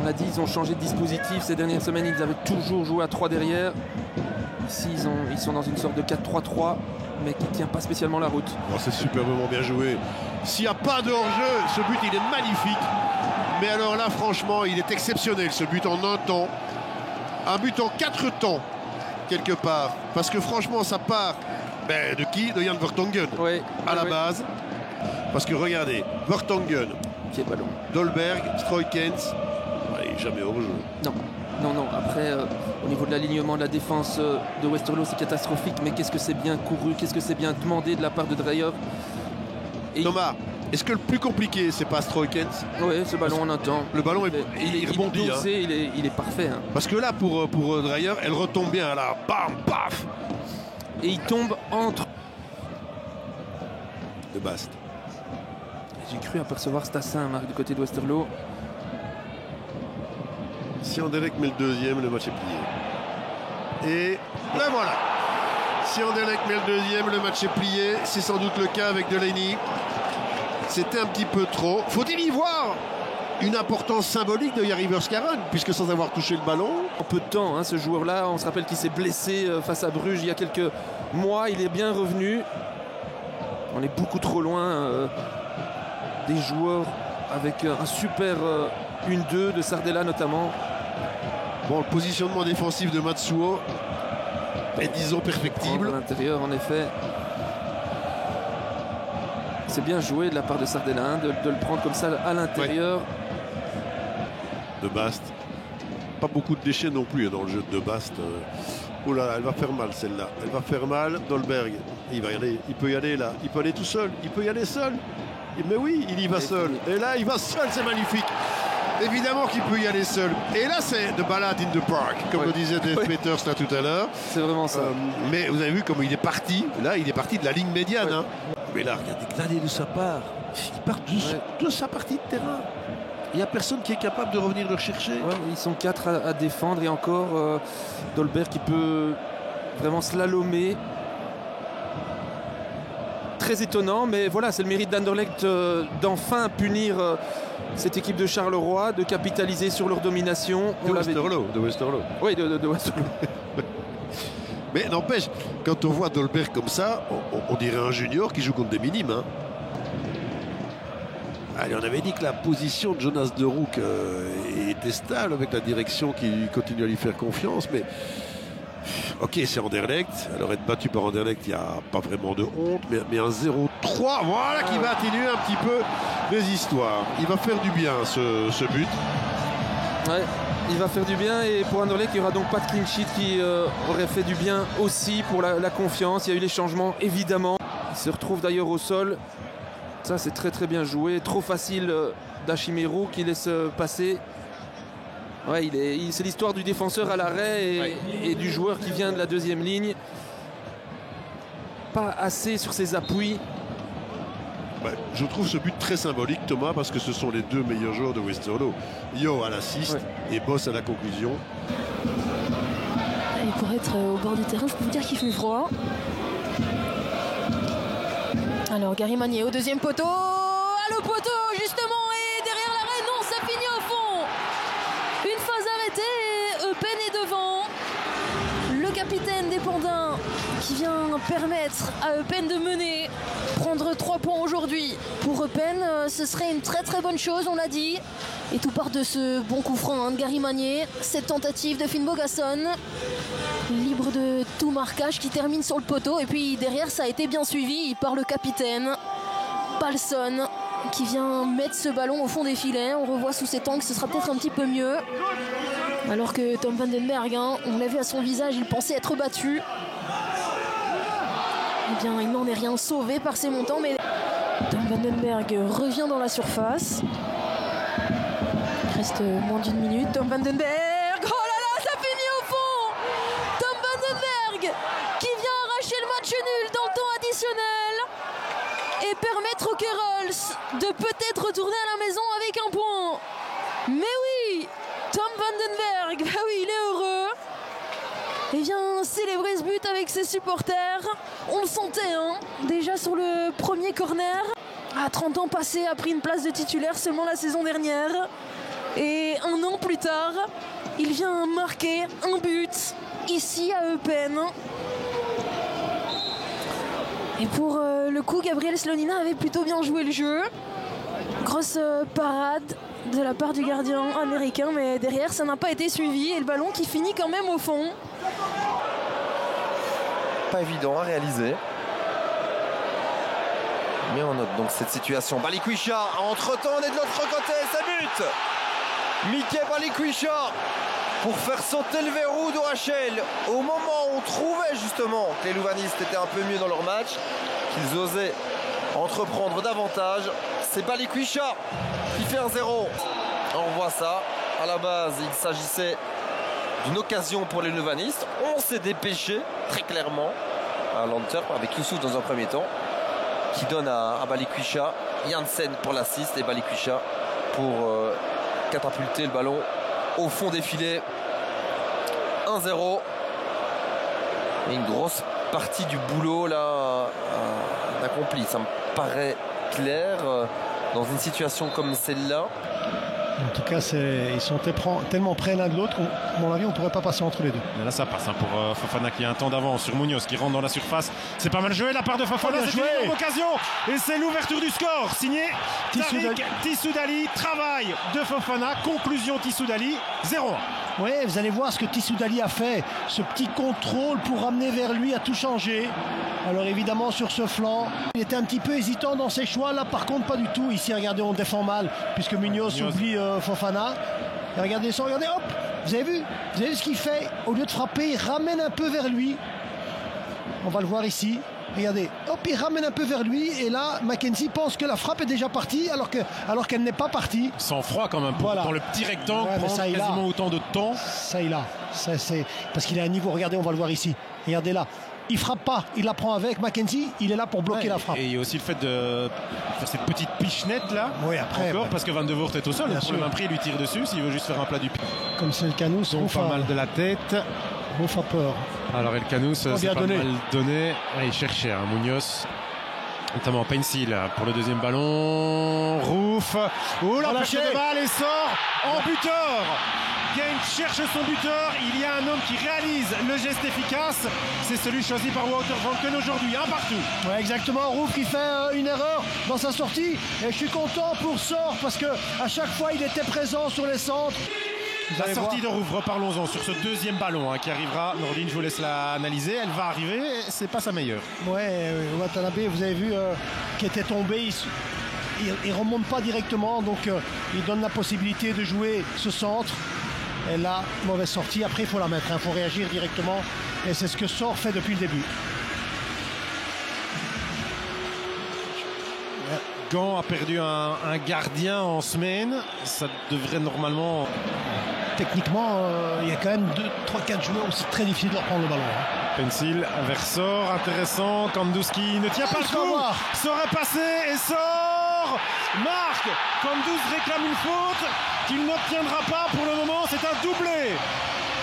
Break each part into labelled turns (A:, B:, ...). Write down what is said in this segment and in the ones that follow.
A: On a dit, ils ont changé de dispositif ces dernières semaines, ils avaient toujours joué à 3 derrière. Ici, ils sont dans une sorte de 4-3-3, mais qui ne tient pas spécialement la route.
B: Oh, c'est superbement bien joué. S'il n'y a pas de hors-jeu, ce but il est magnifique. Mais alors là, franchement, il est exceptionnel, ce but en un temps. Un but en 4 temps, quelque part. Parce que franchement, ça part de qui? De Jan Vertonghen,
A: oui,
B: à la base. Parce que regardez, Vertonghen,
A: qui est ballon.
B: Dolberg, Stroikens, jamais hors-jeu.
A: Non. Après, au niveau de l'alignement de la défense de Westerlo, c'est catastrophique. Mais qu'est-ce que c'est bien couru, qu'est-ce que c'est bien demandé de la part de Dreyer. Et
B: Thomas, est-ce que le plus compliqué, c'est pas Stroikens?
A: Oui, ce ballon on entend.
B: Le ballon, il rebondit.
A: Il est dosé, il est parfait. Hein.
B: Parce que là, pour Dreyer, elle retombe bien. Là, bam, paf.
A: Et il tombe entre.
B: De Bast.
A: J'ai cru apercevoir Stassin, Marc, du côté de Westerlo.
B: Si Anderlecht met le deuxième, le match est plié. Et là voilà. Si Anderlecht met le deuxième, le match est plié. C'est sans doute le cas avec Delaney. C'était un petit peu trop. Faut-il y voir une importance symbolique de Jari Verskaeren, puisque sans avoir touché le ballon.
A: En peu de temps, hein, ce joueur-là, on se rappelle qu'il s'est blessé face à Bruges il y a quelques mois. Il est bien revenu. On est beaucoup trop loin des joueurs avec un super 1-2 de Sardella notamment.
B: Bon, le positionnement défensif de Matsuo est, disons, perfectible.
A: À l'intérieur, en effet. C'est bien joué de la part de Sardella, hein, de le prendre comme ça à l'intérieur.
B: Ouais. De Bast. Pas beaucoup de déchets non plus dans le jeu de Bast. Oh là là, elle va faire mal celle-là. Elle va faire mal. Dolberg, il va y aller. Il peut y aller là. Il peut aller tout seul. Il peut y aller seul. Mais oui, il y va seul. Et là, il va seul, c'est magnifique. Évidemment qu'il peut y aller seul. Et là, c'est de balade in the park, comme le disait Dave Peters là tout à l'heure.
A: C'est vraiment ça.
B: Mais vous avez vu comment il est parti. Là, il est parti de la ligne médiane. Hein. Mais là, regardez, glané de sa part. Il part de sa partie de terrain. Il n'y a personne qui est capable de revenir le chercher.
A: Ouais, ils sont 4 à défendre et encore Dolberg qui peut vraiment slalomer. Très étonnant, mais voilà, c'est le mérite d'Anderlecht d'enfin punir cette équipe de Charleroi, de capitaliser sur leur domination.
B: De Westerlo.
A: Oui, de Westerlo.
B: Mais n'empêche, quand on voit Dolberg comme ça, on dirait un junior qui joue contre des minimes. Hein. Allez, on avait dit que la position de Jonas de Roek était stable avec la direction qui continue à lui faire confiance, mais ok, c'est Anderlecht. Alors être battu par Anderlecht, il n'y a pas vraiment de honte, mais un 0-3, voilà qui va atténuer un petit peu les histoires. Il va faire du bien ce but.
A: Ouais, il va faire du bien et pour Anderlecht, il n'y aura donc pas de clean sheet qui aurait fait du bien aussi pour la confiance. Il y a eu les changements, évidemment. Il se retrouve d'ailleurs au sol. Ça, c'est très très bien joué. Trop facile d'Achimero qui laisse passer. Ouais, c'est l'histoire du défenseur à l'arrêt et du joueur qui vient de la deuxième ligne. Pas assez sur ses appuis.
B: Ouais, je trouve ce but très symbolique, Thomas, parce que ce sont les deux meilleurs joueurs de Westerlo. Yo à l'assist et Boss à la conclusion.
C: Et pour être au bord du terrain, je peux vous dire qu'il fait froid. Alors Gary Magnier au deuxième poteau. Ah, le poteau justement, et derrière l'arrêt, non, ça finit au fond. Une phase arrêtée, Eupen est devant. Le capitaine des Pandins qui vient permettre à Eupen de mener. Prendre 3 points aujourd'hui pour Eupen, ce serait une très très bonne chose, on l'a dit. Et tout part de ce bon coup franc de Gary Magnier. Cette tentative de Finn Bogason, libre de tout marquage, qui termine sur le poteau. Et puis derrière, ça a été bien suivi par le capitaine Palsson, qui vient mettre ce ballon au fond des filets. On revoit sous cet angle, ce sera peut-être un petit peu mieux. Alors que Tom Vandenberg, on l'a vu à son visage, il pensait être battu. Eh bien, il n'en est rien sauvé par ses montants, mais Tom Vandenberg revient dans la surface. Il reste moins d'une minute. Tom Vandenberg, oh là là, ça finit au fond. Tom Vandenberg qui vient arracher le match nul dans le temps additionnel et permettre aux Kerols de peut-être retourner à la maison avec un point. Mais oui, Tom Vandenberg, bah oui, il est heureux. Et vient célébrer ce but avec ses supporters. On le sentait, déjà sur le premier corner. À 30 ans passés, a pris une place de titulaire seulement la saison dernière. Et un an plus tard, il vient marquer un but ici à Eupen. Et pour le coup, Gabriel Slonina avait plutôt bien joué le jeu. Grosse parade de la part du gardien américain, mais derrière ça n'a pas été suivi et le ballon qui finit quand même au fond.
D: Pas évident à réaliser. Mais on note donc cette situation. Balikwisha, entre-temps on est de l'autre côté, ça bute. Mickey Balikwisha pour faire sauter le verrou d'OHL au moment où on trouvait justement que les louvanistes étaient un peu mieux dans leur match, qu'ils osaient entreprendre davantage. C'est Balikwisha qui fait un 0. On voit ça. À la base, il s'agissait d'une occasion pour les louvanistes. On s'est dépêché très clairement à Lanter avec Youssouf dans un premier temps qui donne à Balikwisha, Janssen pour l'assist et Balikwisha pour catapulter le ballon au fond des filets. 1-0. Et une grosse partie du boulot là accompli. Ça me paraît clair dans une situation comme celle-là.
E: En tout cas, ils sont tellement près l'un de l'autre qu'à mon avis, on ne pourrait pas passer entre les deux.
F: Et là, ça passe pour Fofana qui a un temps d'avance sur Munoz qui rentre dans la surface. C'est pas mal joué la part de Fofana. C'est une énorme occasion. Et c'est l'ouverture du score. Signé Tissoudali. Travail de Fofana. Conclusion Tissoudali. 0-1.
E: Oui, vous allez voir ce que Tissoudali a fait. Ce petit contrôle pour ramener vers lui a tout changé. Alors évidemment sur ce flanc, il était un petit peu hésitant dans ses choix. Là par contre pas du tout. Ici regardez, on défend mal puisque Munoz oublie Fofana. Et regardez ça, regardez, hop, vous avez vu ce qu'il fait. Au lieu de frapper, il ramène un peu vers lui. On va le voir ici. Regardez, hop, il ramène un peu vers lui. Et là, Mackenzie pense que la frappe est déjà partie alors qu'elle n'est pas partie.
F: Sans froid quand même, voilà. Dans le petit rectangle, prendre quasiment autant de temps.
E: Ça il a. Ça, c'est parce qu'il est à un niveau, regardez, on va le voir ici. Regardez là. Il frappe pas, il la prend avec Mackenzie, il est là pour bloquer la frappe.
F: Et il y a aussi le fait de faire cette petite pichenette là.
E: Oui, après.
F: Encore, parce que Van de Voort est au sol, pour le même prix, il lui tire dessus s'il veut juste faire un plat du pied.
E: Comme c'est le Canous,
F: donc pas mal de la tête.
E: Bouf a peur.
F: Alors El Canous, c'est pas mal donné. Ouais, il cherchait Munoz. Notamment Pencil pour le deuxième ballon. Rouf. Oh la pêche de balle et sort en buteur. Genk cherche son buteur, il y a un homme qui réalise le geste efficace, c'est celui choisi par Wouter Franken aujourd'hui, un partout.
E: Ouais, exactement, Rouf qui fait une erreur dans sa sortie et je suis content pour Sor parce que à chaque fois il était présent sur les centres.
F: La sortie de Rouf, reparlons-en sur ce deuxième ballon qui arrivera. Nordine, je vous laisse la analyser, elle va arriver, c'est pas sa meilleure.
E: Ouais, Watanabe, vous avez vu qui était tombé, il remonte pas directement, donc il donne la possibilité de jouer ce centre. Et là, mauvaise sortie. Après, il faut la mettre. Il faut réagir directement. Et c'est ce que Sor fait depuis le début.
F: Gand a perdu un gardien en semaine. Ça devrait normalement...
E: Techniquement, il y a quand même 3-4 joueurs où c'est très difficile de reprendre le ballon.
F: Pencil vers Sor. Intéressant. Kandouski ne tient pas le coup. Sor est passé et Sor marque. Kandous réclame une faute qu'il n'obtiendra pas pour le moment. C'est un doublé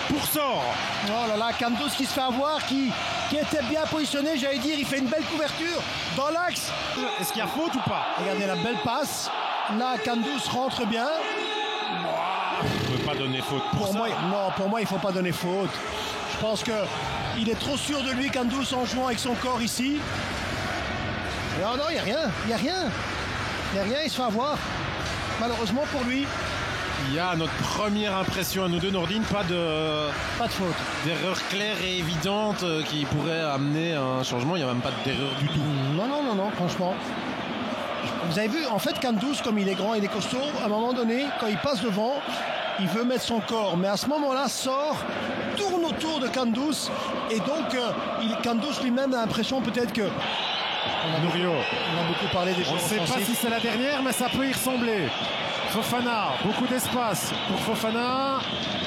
F: pour Sor.
E: Oh là là, Kandous qui se fait avoir, qui était bien positionné, j'allais dire, il fait une belle couverture dans l'axe.
F: Est-ce qu'il y a faute ou pas?
E: Regardez la belle passe. Là, Kandous rentre bien.
F: On ne peut pas donner faute pour ça.
E: Non, pour moi, il ne faut pas donner faute. Je pense qu'il est trop sûr de lui, Kandous, en jouant avec son corps ici. Non, il n'y a rien. Il n'y a rien, il se fait avoir. Malheureusement pour lui.
F: Il y a notre première impression à nous deux, Nordine, pas de
E: faute.
F: D'erreur claire et évidente qui pourrait amener un changement. Il n'y a même pas d'erreur du tout.
E: Non, franchement. Vous avez vu, en fait, Kandous, comme il est grand, il est costaud, à un moment donné, quand il passe devant, il veut mettre son corps. Mais à ce moment-là, Sor tourne autour de Kandous. Et donc, Kandous lui-même a l'impression peut-être que... On a beaucoup parlé des choses.
F: On ne sait pas si c'est la dernière, mais ça peut y ressembler. Fofana, beaucoup d'espace pour Fofana.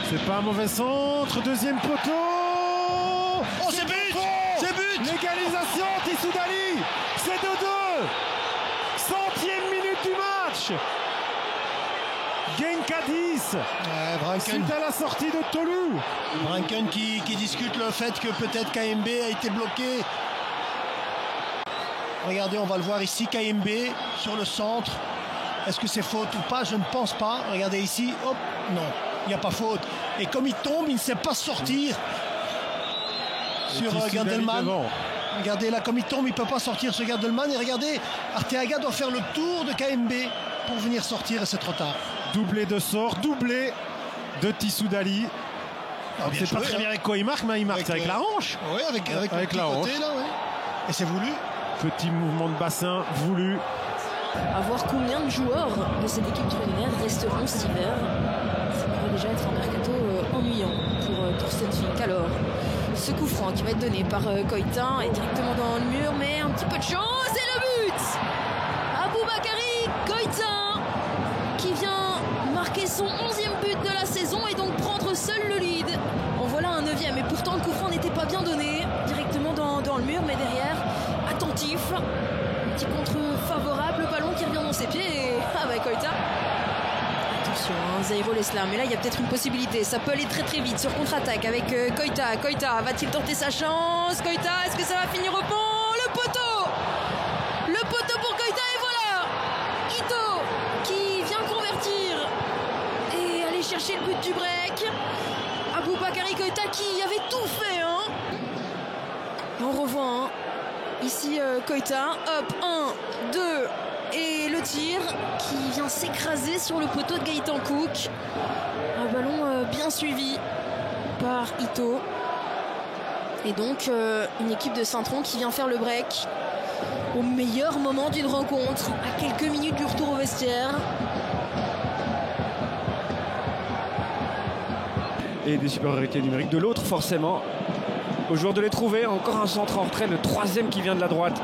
F: C'est pas un mauvais centre. Deuxième poteau.
E: Oh, c'est but!
F: L'égalisation, Tissoudali. C'est 2-2. 100e minute du match. Genk à 10. Suite à la sortie de Tolu.
E: Branken qui discute le fait que peut-être KMB a été bloqué. Regardez, on va le voir ici, KMB sur le centre. Est-ce que c'est faute ou pas? Je ne pense pas. Regardez ici, hop, non, il n'y a pas faute. Et comme il tombe, il ne sait pas sortir sur Gandelman. Regardez là, comme il tombe, il ne peut pas sortir sur Gandelman. Et regardez, Arteaga doit faire le tour de KMB pour venir sortir et c'est trop tard.
F: Doublé de sort, doublé de Tissoudali. C'est pas très bien avec quoi il marque, mais il marque avec la hanche.
E: Oui, avec la hanche. Là, ouais. Et c'est voulu.
F: Petit mouvement de bassin voulu.
C: À voir combien de joueurs de cette équipe triangulaire resteront cet hiver. Ça pourrait déjà être un mercato ennuyant pour Thorsten Fink. Alors, ce coup franc qui va être donné par Coïtin est directement dans le mur, mais un petit peu de chance et le but. Aboubakari Coïtin qui vient marquer son 11e but de la saison et donc prendre seul le lead. En voilà un 9e et pourtant le coup franc n'était pas bien donné directement dans le mur, mais derrière, attentif. Petit contre favorable, le ballon qui revient dans ses pieds et Coïta. Attention, Zaïro Leslam, mais là il y a peut-être une possibilité, ça peut aller très très vite sur contre-attaque avec Coïta. Coïta va-t-il tenter sa chance? Coïta, est-ce que ça va finir au pont? Le poteau pour Coïta et voilà Ito qui vient convertir et aller chercher le but du break. Aboubakari Coïta qui avait tout fait hein. On revoit ici Coïta, hop, 1, 2 et le tir qui vient s'écraser sur le poteau de Gaëtan Cook. Un ballon bien suivi par Ito. Et donc une équipe de Saint-Tron qui vient faire le break au meilleur moment d'une rencontre, à quelques minutes du retour au vestiaire.
G: Et des supériorités numériques de l'autre forcément. Au joueur de les trouver, encore un centre en retrait, le 3e qui vient de la droite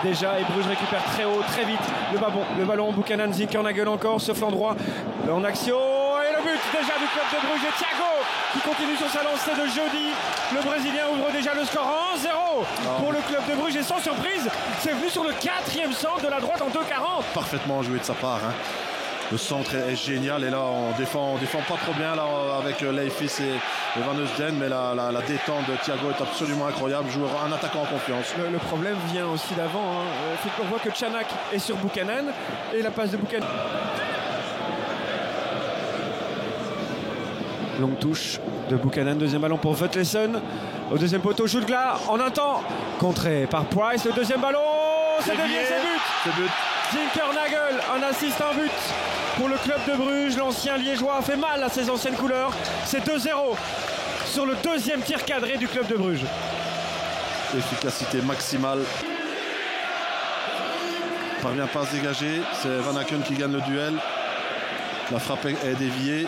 G: déjà, et Bruges récupère très haut, très vite le ballon, Buchanan, Zinkernagel encore, ce flanc droit en action, et le but déjà du club de Bruges, et Thiago qui continue sur sa lancée de jeudi, le Brésilien ouvre déjà le score 1-0 pour le club de Bruges, et sans surprise, c'est venu sur le 4e centre de la droite en 2,40.
B: Parfaitement joué de sa part hein. Le centre est génial et là on défend pas trop bien là, avec Leifis et Van Eusden, mais la détente de Thiago est absolument incroyable, joueur, un attaquant en confiance.
G: Le problème vient aussi d'avant, hein. On voit que Chanak est sur Buchanan et la passe de Buchanan. Longue touche de Buchanan, deuxième ballon pour Vetlesen. Au deuxième poteau, Jutgla en un temps, contré par Price, le deuxième ballon, c'est dévié, c'est but. Zinkernagel, un assist, un but pour le club de Bruges. L'ancien liégeois a fait mal à ses anciennes couleurs. C'est 2-0 sur le deuxième tir cadré du club de Bruges.
B: Efficacité maximale. Parvient pas à se dégager. C'est Van Aken qui gagne le duel. La frappe est déviée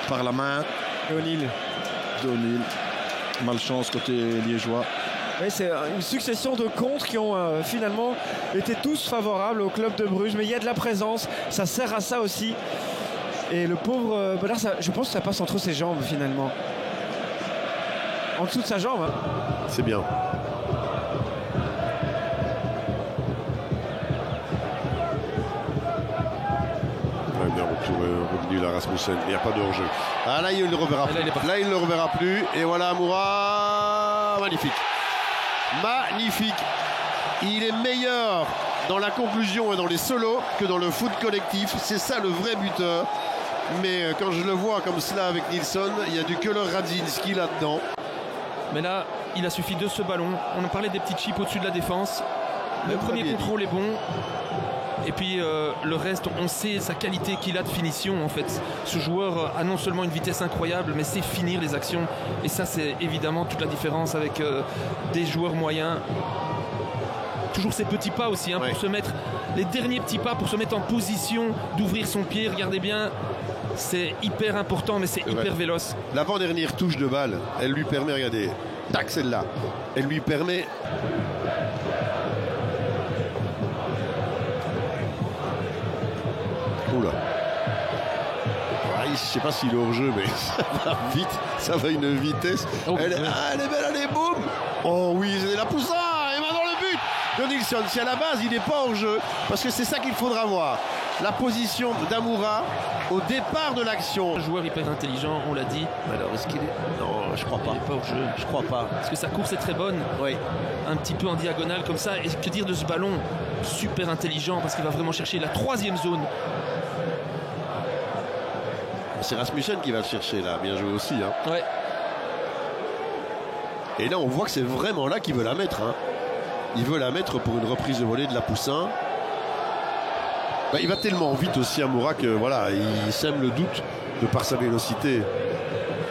B: par la main
G: d'O'Neill.
B: Malchance côté liégeois.
G: Oui, c'est une succession de contres qui ont finalement été tous favorables au club de Bruges, mais il y a de la présence, ça sert à ça aussi. Et le pauvre Bonnard, je pense que ça passe entre ses jambes finalement. En dessous de sa jambe. Hein.
B: C'est bien. Revenu la Rasmussen, il n'y a pas de hors-jeu. Ah là il ne le reverra plus. Là il ne le reverra plus. Et voilà Amoura, magnifique. Il est meilleur dans la conclusion et dans les solos que dans le foot collectif. C'est ça le vrai buteur. Mais quand je le vois comme cela avec Nilsson, il y a du Köhler-Radzinski là-dedans.
A: Mais là, il a suffi de ce ballon. On en parlait des petits chips au-dessus de la défense. Le premier contrôle est bon. Et puis le reste, on sait sa qualité qu'il a de finition en fait. Ce joueur a non seulement une vitesse incroyable, mais sait finir les actions. Et ça, c'est évidemment toute la différence avec des joueurs moyens. Toujours ces petits pas aussi, hein, pour se mettre, les derniers petits pas pour se mettre en position d'ouvrir son pied. Regardez bien, c'est hyper important, mais c'est hyper véloce.
B: L'avant-dernière touche de balle, elle lui permet, regardez, tac, celle-là, elle lui permet... Oula. Je ne sais pas s'il est hors jeu, mais ça va vite, ça va une vitesse. Elle est belle, allez, boum. Oh oui, c'est la poussa, et maintenant le but de Nilsson. Si à la base il n'est pas hors jeu, parce que c'est ça qu'il faudra voir. la position d'Amoura au départ de l'action.
A: Un joueur hyper intelligent, on l'a dit. Alors est-ce qu'il est...
B: Non, je crois pas.
A: Il est pas au jeu.
B: Je crois pas.
A: Parce que sa course est très bonne.
B: Oui.
A: Un petit peu en diagonale comme ça. Et que dire de ce ballon? Super intelligent parce qu'il va vraiment chercher la 3e zone.
B: C'est Rasmussen qui va le chercher là. Bien joué aussi. Hein.
A: Ouais.
B: Et là, on voit que c'est vraiment là qu'il veut la mettre. Hein. Il veut la mettre pour une reprise de volée de la Poussin. Bah, il va tellement vite aussi Amoura que voilà, il sème le doute de par sa vélocité.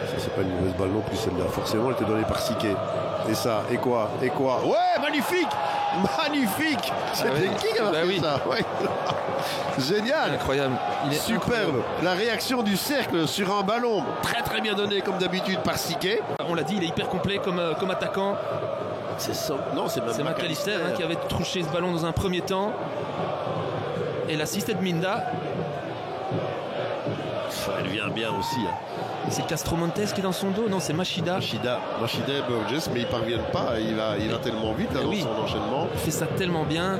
B: Ça, c'est pas une mauvaise balle non plus celle-là. Forcément, elle était donnée par Siquet. Et ça, et quoi? Ouais, magnifique! Magnifique! C'était qui qui a fait ça? Ouais. Génial!
A: Incroyable.
B: Il est superbe. Incroyable. La réaction du cercle sur un ballon très très bien donné comme d'habitude par Siquet.
A: On l'a dit, il est hyper complet comme attaquant.
B: C'est ça. Non, c'est
A: McAllister qui avait touché ce ballon dans un premier temps. Et l'assist est de Minda.
B: Elle vient bien aussi. Hein.
A: C'est Castro Montes qui est dans son dos. Non, c'est Machida
B: et Burgess, mais ils parviennent pas. Il va tellement vite là, dans son enchaînement.
A: Il fait ça tellement bien.